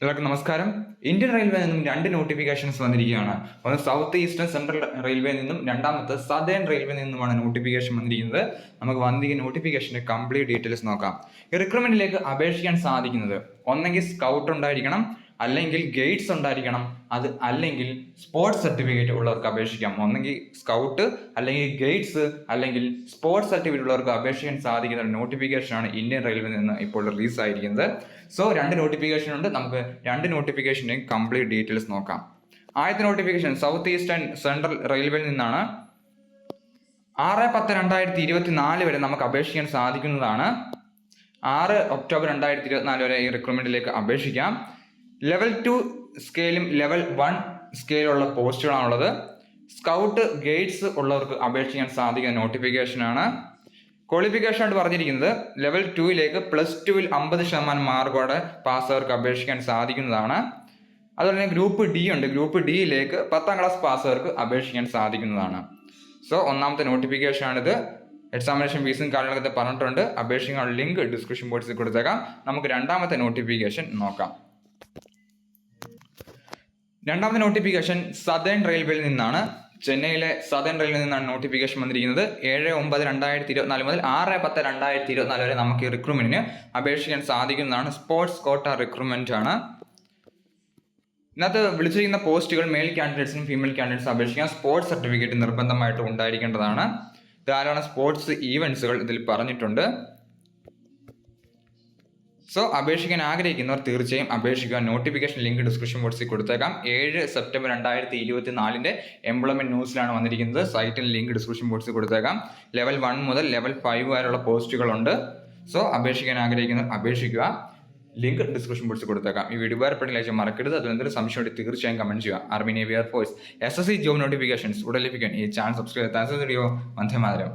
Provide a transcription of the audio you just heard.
എല്ലാവർക്കും നമസ്കാരം. Indian railway നിന്നും രണ്ട് നോട്ടിഫിക്കേഷൻസ് വന്നിരിക്കുകയാണ്. ഒന്ന് സൗത്ത് ഈസ്റ്റേൺ സെൻട്രൽ റെയിൽവേ നിന്നും രണ്ടാമത്തെ സദേൺ റെയിൽവേ നിന്നുമാണ് നോട്ടിഫിക്കേഷൻ വന്നിരിക്കുന്നത്. നമുക്ക് വന്നിരിക്കുന്ന നോട്ടിഫിക്കേഷന്റെ കംപ്ലീറ്റ് ഡീറ്റെയിൽസ് നോക്കാം. ഈ റിക്രൂട്ട്മെന്റിലേക്ക് അപേക്ഷിക്കാൻ സാധിക്കുന്നത് ഒന്നെങ്കിൽ സ്കൗട്ട് ഉണ്ടായിരിക്കണം, അല്ലെങ്കിൽ ഗൈഡ്സ് ഉണ്ടായിരിക്കണം, അല്ലെങ്കിൽ സ്പോർട്സ് സർട്ടിഫിക്കറ്റ് ഉള്ളവർക്ക് അപേക്ഷിക്കാം. ഒന്നെങ്കിൽ സ്കൗട്ട്, അല്ലെങ്കിൽ ഗൈഡ്സ്, അല്ലെങ്കിൽ സ്പോർട്സ് സർട്ടിഫിക്കറ്റ് ഉള്ളവർക്ക് അപേക്ഷിക്കാൻ സാധിക്കുന്ന ഒരു നോട്ടിഫിക്കേഷനാണ് ഇന്ത്യൻ റെയിൽവേ നിന്ന് ഇപ്പോൾ റിലീസ് ആയിരിക്കുന്നത്. സോ രണ്ട് നോട്ടിഫിക്കേഷൻ ഉണ്ട്. നമുക്ക് രണ്ട് നോട്ടിഫിക്കേഷൻ്റെയും കംപ്ലീറ്റ് ഡീറ്റെയിൽസ് നോക്കാം. ആദ്യത്തെ നോട്ടിഫിക്കേഷൻ സൗത്ത് ഈസ്റ്റേൺ സെൻട്രൽ റെയിൽവേയിൽ നിന്നാണ്. 6/10/2024 വരെ നമുക്ക് അപേക്ഷിക്കാൻ സാധിക്കുന്നതാണ്. 6 ഒക്ടോബർ 2024 വരെ ഈ റിക്രൂട്ട്മെന്റിലേക്ക് അപേക്ഷിക്കാം. ലെവൽ 2 സ്കെയിലും ലെവൽ 1 സ്കെയിലുള്ള പോസ്റ്റുകളാണുള്ളത്. സ്കൗട്ട്, ഗൈഡ്സ് ഉള്ളവർക്ക് അപേക്ഷിക്കാൻ സാധിക്കുന്ന നോട്ടിഫിക്കേഷനാണ്. ക്വാളിഫിക്കേഷൻ ആയിട്ട് പറഞ്ഞിരിക്കുന്നത് ലെവൽ 2ലേക്ക് +2 50% മാർക്കോടെ പാസ്സവർക്ക് അപേക്ഷിക്കാൻ സാധിക്കുന്നതാണ്. അതുപോലെ തന്നെ ഗ്രൂപ്പ് ഡി ഉണ്ട്. ഗ്രൂപ്പ് ഡിയിലേക്ക് 10ാം ക്ലാസ് പാസ്സവർക്ക് അപേക്ഷിക്കാൻ സാധിക്കുന്നതാണ്. സോ ഒന്നാമത്തെ നോട്ടിഫിക്കേഷൻ ആണിത്. എക്സാമിനേഷൻ ഫീസും കാര്യങ്ങളൊക്കെ പറഞ്ഞിട്ടുണ്ട്. അപേക്ഷിക്കാനുള്ള ലിങ്ക് ഡിസ്ക്രിപ്ഷൻ ബോക്സിൽ കൊടുത്തേക്കാം. നമുക്ക് രണ്ടാമത്തെ നോട്ടിഫിക്കേഷൻ നോക്കാം. രണ്ടാമത്തെ നോട്ടിഫിക്കേഷൻ സദേൺ റെയിൽവേയിൽ നിന്നാണ്. ചെന്നൈയിലെ സദേൺ റെയിൽവേയിൽ നിന്നാണ് നോട്ടിഫിക്കേഷൻ വന്നിരിക്കുന്നത്. 7/9/2024 മുതൽ 6/10/2024 വരെ നമുക്ക് ഈ റിക്രൂട്ട്മെന്റിന് അപേക്ഷിക്കാൻ സാധിക്കുന്നതാണ്. സ്പോർട്സ് കോട്ട റിക്രൂട്ട്മെന്റ് ആണ്. ഇതിനകത്ത് വിളിച്ചിരിക്കുന്ന പോസ്റ്റുകൾ മെയിൽ കാൻഡിഡേറ്റ്സിനും ഫീമെയിൽ കാൻഡിഡേറ്റ്സും അപേക്ഷിക്കാൻ സ്പോർട്സ് സർട്ടിഫിക്കറ്റ് നിർബന്ധമായിട്ട് ഉണ്ടായിരിക്കേണ്ടതാണ്. ധാരാളം സ്പോർട്സ് ഈവൻസുകൾ ഇതിൽ പറഞ്ഞിട്ടുണ്ട്. സോ അപേക്ഷിക്കാൻ ആഗ്രഹിക്കുന്നവർ തീർച്ചയായും അപേക്ഷിക്കുക. നോട്ടിഫിക്കേഷൻ ലിങ്ക് ഡിസ്ക്രിപ്ഷൻ ബോക്സിൽ കൊടുത്തേക്കാം. 7 സെപ്റ്റംബർ 2024 എംപ്ലോയ്മെന്റ് ന്യൂസിലാണ് വന്നിരിക്കുന്നത്. സൈറ്റിൽ ലിങ്ക് ഡിസ്ക്രിപ്ഷൻ ബോക്സിൽ കൊടുത്തേക്കാം. ലെവൽ 1 മുതൽ ലെവൽ 5 വരെയുള്ള പോസ്റ്റുകളുണ്ട്. സോ അപേക്ഷിക്കാൻ ആഗ്രഹിക്കുന്നവർ അപേക്ഷിക്കുക. ലിങ്ക് ഡിസ്ക്രിപ്ഷൻ ബോക്സിൽ കൊടുത്തേക്കാം. ഈ വീഡിയോ ഉപകാരപ്പെട്ടില്ല മറക്കരുത്. അതിലെന്തെങ്കിലും സംശയം തീർച്ചയായും കമന്റ് ചെയ്യുക. Army, navy, air force, SSC job notifications ഉടൻ ലഭിക്കാൻ ഈ ചാനൽ സബ്സ്ക്രൈബ് ചെയ്ത് വന്ദേ മാതരം.